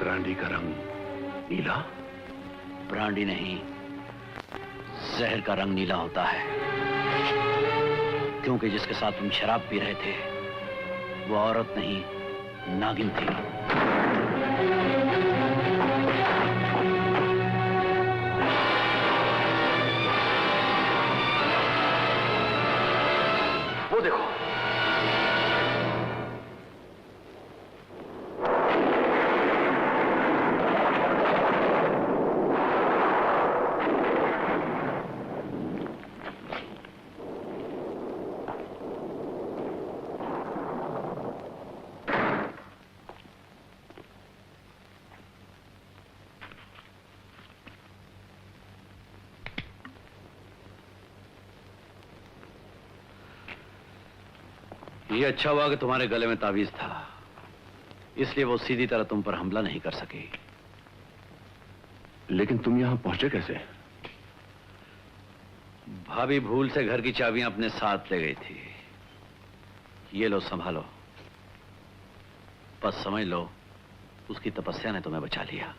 Brandy का रंग नीला? Brandy नहीं, जहर का रंग नीला होता है, क्योंकि जिसके साथ तुम शराब पी रहे थे वो औरत नहीं, नागिन थी। वो देखो, ये अच्छा हुआ कि तुम्हारे गले में तावीज था, इसलिए वो सीधी तरह तुम पर हमला नहीं कर सकी। लेकिन तुम यहां पहुंचे कैसे? भाभी भूल से घर की चाबियां अपने साथ ले गई थी। ये लो, संभालो। बस समझ लो, उसकी तपस्या ने तुम्हें बचा लिया।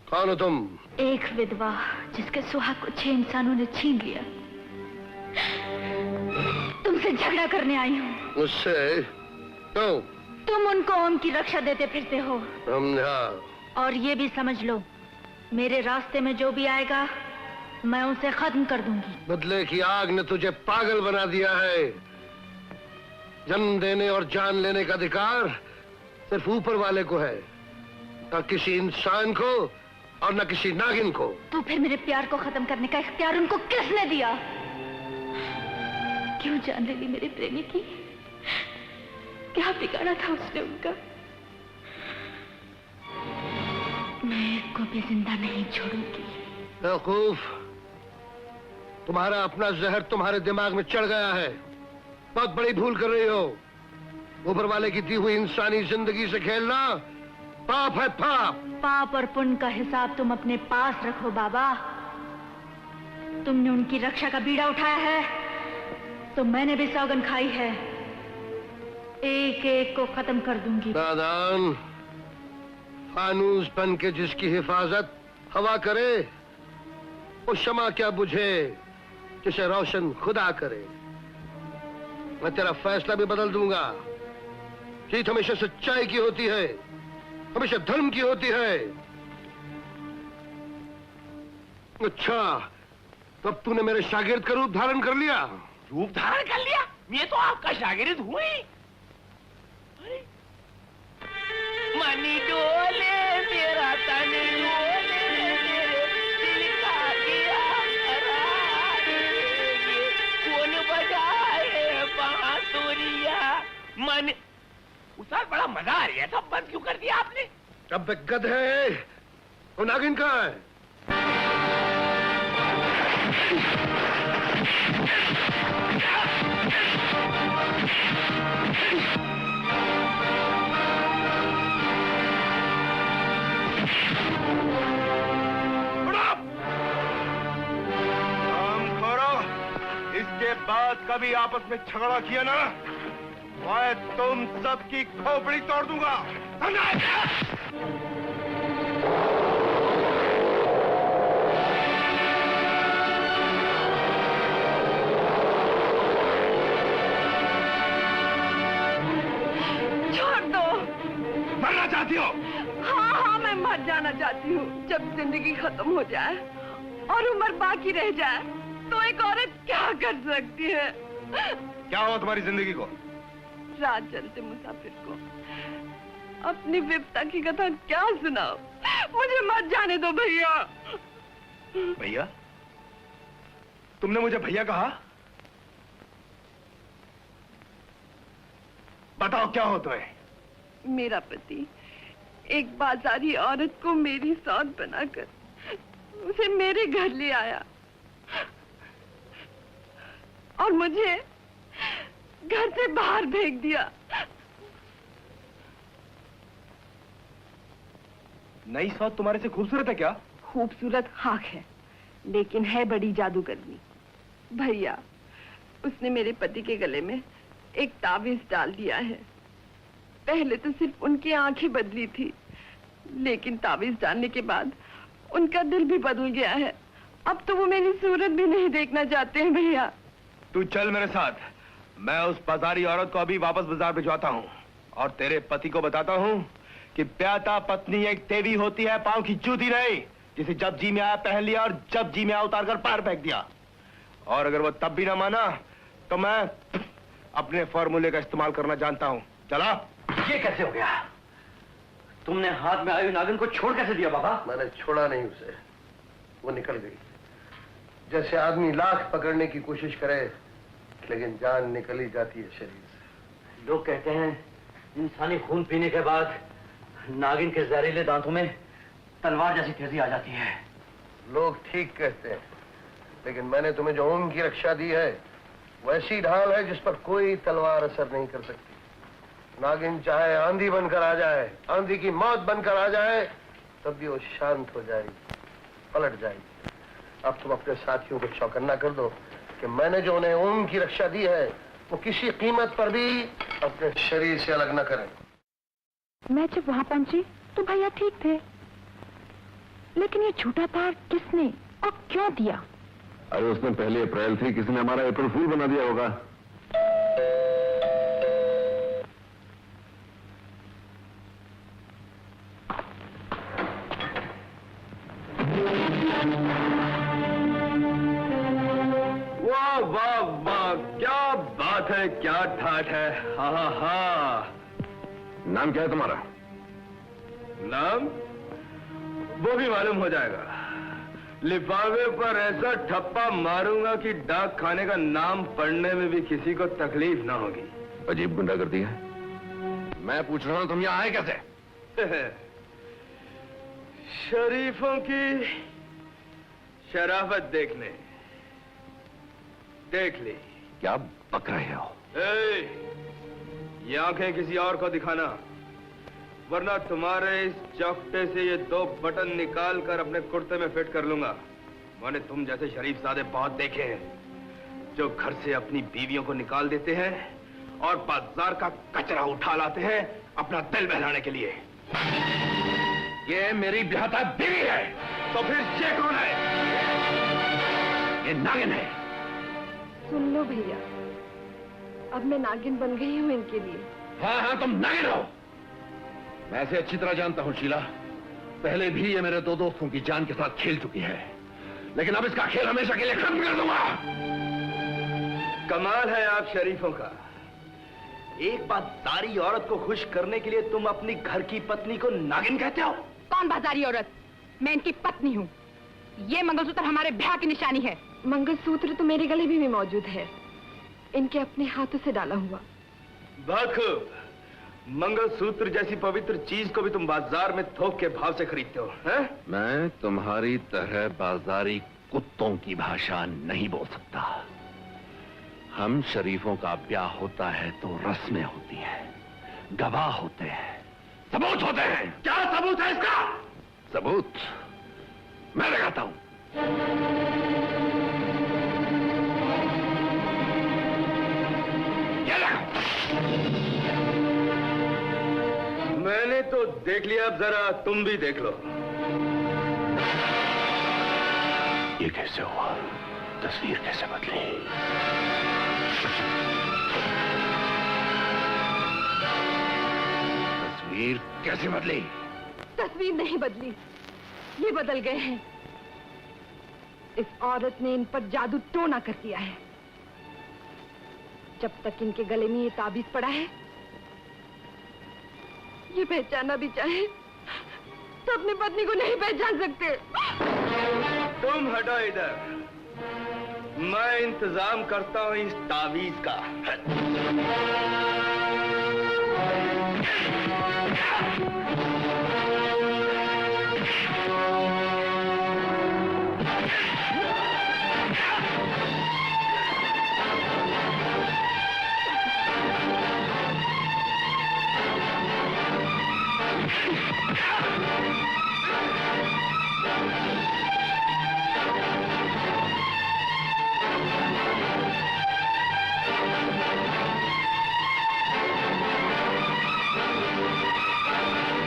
कौन हो तुम? एक विधवा जिसके सुहाग को 6 इंसानों ने छीन लिया। तुमसे झगड़ा करने आई हूँ। मुझसे? क्यों? तुम उनको उनकी रक्षा देते फिरते हो। समझा। और ये भी समझ लो, मेरे रास्ते में जो भी आएगा मैं उसे खत्म कर दूंगी। बदले की आग ने तुझे पागल बना दिया है। जन्म देने और जान लेने का अधिकार सिर्फ ऊपर वाले को है, न किसी इंसान को और न किसी नागिन को। तो फिर मेरे प्यार को खत्म करने का इख्तियार उनको किसने दिया? क्यों जान ले ली मेरे प्रेमी की? क्या बिगाड़ा था उसने उनका? मैं एक को भी जिंदा नहीं छोड़ूंगी। बेवकूफ, तुम्हारा अपना जहर तुम्हारे दिमाग में चढ़ गया है। बहुत बड़ी भूल कर रही हो। ऊपर वाले की दी हुई इंसानी जिंदगी से खेलना पाप है, पाप। पाप और पुण्य का हिसाब तुम अपने पास रखो बाबा। तुमने उनकी रक्षा का बीड़ा उठाया है तो मैंने भी सौगंध खाई है, एक एक को खत्म कर दूंगी। नादान, फानूस बन के जिसकी हिफाजत हवा करे वो शमा क्या बुझे जिसे रोशन खुदा करे। मैं तेरा फैसला भी बदल दूंगा। जीत हमेशा सच्चाई की होती है, हमेशा धर्म की होती है। अच्छा, तब तूने मेरे शागिर्द का रूप धारण कर लिया। रूप धारण कर लिया? मैं तो आपका शागिर्द हूं ही। मनी डोले मेरा तन डोले, मेरे दिल का किया करार। कौन बजाए बांसुरिया? मन उसार, बड़ा मजा आ रही है। सब बंद क्यों कर दिया आपने? अब गध है, वो नागिन कहाँ है? इसके बाद कभी आपस में झगड़ा किया ना, मैं तुम सबकी खोपड़ी तोड़ दूंगा। छोड़ दो। मरना चाहती हो? हाँ, मैं मर जाना चाहती हूँ। जब जिंदगी खत्म हो जाए और उम्र बाकी रह जाए तो एक औरत क्या कर सकती है? क्या हुआ तुम्हारी जिंदगी को? रात चलते मुसाफिर को अपनी विपता की कथा क्या सुनाओ? मुझे मत जाने दो भैया। भैया? तुमने मुझे भैया कहा? बताओ क्या हो तुम्हें? मेरा पति एक बाजारी औरत को मेरी सौत बनाकर उसे मेरे घर ले आया और मुझे घर से बाहर फेंक दिया। नई सौत तुम्हारे से खूबसूरत है क्या? खूबसूरत खाक है, लेकिन है बड़ी जादूगरनी। भैया, उसने मेरे पति के गले में एक तावीज डाल दिया है। पहले तो सिर्फ उनकी आंखें बदली थी, लेकिन तावीज डालने के बाद उनका दिल भी बदल गया है। अब तो वो मेरी सूरत भी नहीं देखना चाहते हैं। भैया, तू चल मेरे साथ, मैं उस बाजारी औरत को अभी वापस बाजार भिजवाता हूँ और तेरे पति को बताता हूँ कि प्याता पत्नी एक देवी होती है, पांव की जूती नहीं, जिसे जब जी में आया पहन लिया और जब जी में आया उतार कर पार फेंक दिया। और अगर वो तब भी ना माना तो मैं अपने फॉर्मूले का इस्तेमाल करना जानता हूँ। चला। ये कैसे हो गया? तुमने हाथ में आई नागिन को छोड़ कैसे दिया बाबा? मैंने छोड़ा नहीं उसे, वो निकल गई। जैसे आदमी लाख पकड़ने की कोशिश करे लेकिन जान निकल ही जाती है शरीर से। लोग कहते हैं इंसानी खून पीने के बाद नागिन के जहरीले दांतों में तलवार जैसी तेजी आ जाती है। लोग ठीक कहते हैं, लेकिन मैंने तुम्हें जो ओम की रक्षा दी है वो ऐसी ढाल है जिस पर कोई तलवार असर नहीं कर सकती। नागिन चाहे आंधी बनकर आ जाए, आंधी की मौत बनकर आ जाए, तब भी वो शांत हो जाएगी, पलट जाएगी। अब तुम अपने साथियों को चौकन्ना कर दो कि मैंने जो उन्हें ओम की रक्षा दी है वो किसी कीमत पर भी अपने शरीर से अलग न करें। मैं जब वहां पहुंची तो भैया ठीक थे, लेकिन ये झूठा तार किसने और क्यों दिया? अरे उसने पहले अप्रैल थी, किसी ने हमारा अप्रैल फूल बना दिया होगा। वाह वाह वाह, क्या बात है, क्या ठाठ है। हा हा हा। नाम क्या है तुम्हारा? नाम वो भी मालूम हो जाएगा। लिफाफे पर ऐसा ठप्पा मारूंगा कि डाक खाने का नाम पढ़ने में भी किसी को तकलीफ ना होगी। अजीब गुंडागर्दी है। मैं पूछ रहा हूं तुम यहाँ आए कैसे? शरीफों की शराफत देखने। देख ली। क्या बक रहे हो? ये आंखें किसी और को दिखाना, वरना तुम्हारे इस चौकटे से ये 2 बटन निकाल कर अपने कुर्ते में फिट कर लूंगा। मैंने तुम जैसे शरीफ सादे बहुत देखे हैं जो घर से अपनी बीवियों को निकाल देते हैं और बाजार का कचरा उठा लाते हैं अपना दिल बहलाने के लिए। ये मेरी ब्याहता बीवी है। तो फिर ये कौन है? ये नागिन है। सुन लो भैया, अब मैं नागिन बन गई हूँ इनके लिए। हाँ हाँ, तुम नागिन हो। मैं इसे अच्छी तरह जानता हूं शीला। पहले भी ये मेरे 2 दोस्तों की जान के साथ खेल चुकी है, लेकिन अब इसका खेल हमेशा के लिए खत्म कर दूंगा। कमाल है आप शरीफों का। एक बाजारी औरत को खुश करने के लिए तुम अपनी घर की पत्नी को नागिन कहते हो? कौन बाजारी औरत? मैं इनकी पत्नी हूँ। ये मंगलसूत्र हमारे ब्याह की निशानी है। मंगलसूत्र तो मेरे गले में भी मौजूद है, इनके अपने हाथों से डाला हुआ। बहुत खूब। मंगलसूत्र जैसी पवित्र चीज को भी तुम बाजार में थोक के भाव से खरीदते हो, हैं? मैं तुम्हारी तरह बाजारी कुत्तों की भाषा नहीं बोल सकता। हम शरीफों का ब्याह होता है तो रस्में होती हैं, गवाह होते हैं, सबूत होते हैं। क्या सबूत है इसका? सबूत मैं लगाता हूं। ये लगा। मैंने तो देख लिया, अब जरा तुम भी देख लो। ये कैसे हुआ? तस्वीर कैसे बदली? तस्वीर कैसे बदली? तस्वीर नहीं बदली, ये बदल गए हैं। इस औरत ने इन पर जादू टोना कर दिया है। जब तक इनके गले में ये ताबीज पड़ा है, ये पहचाना भी चाहे तो अपनी पत्नी को नहीं पहचान सकते। तुम हटो इधर, मैं इंतजाम करता हूं इस तावीज का।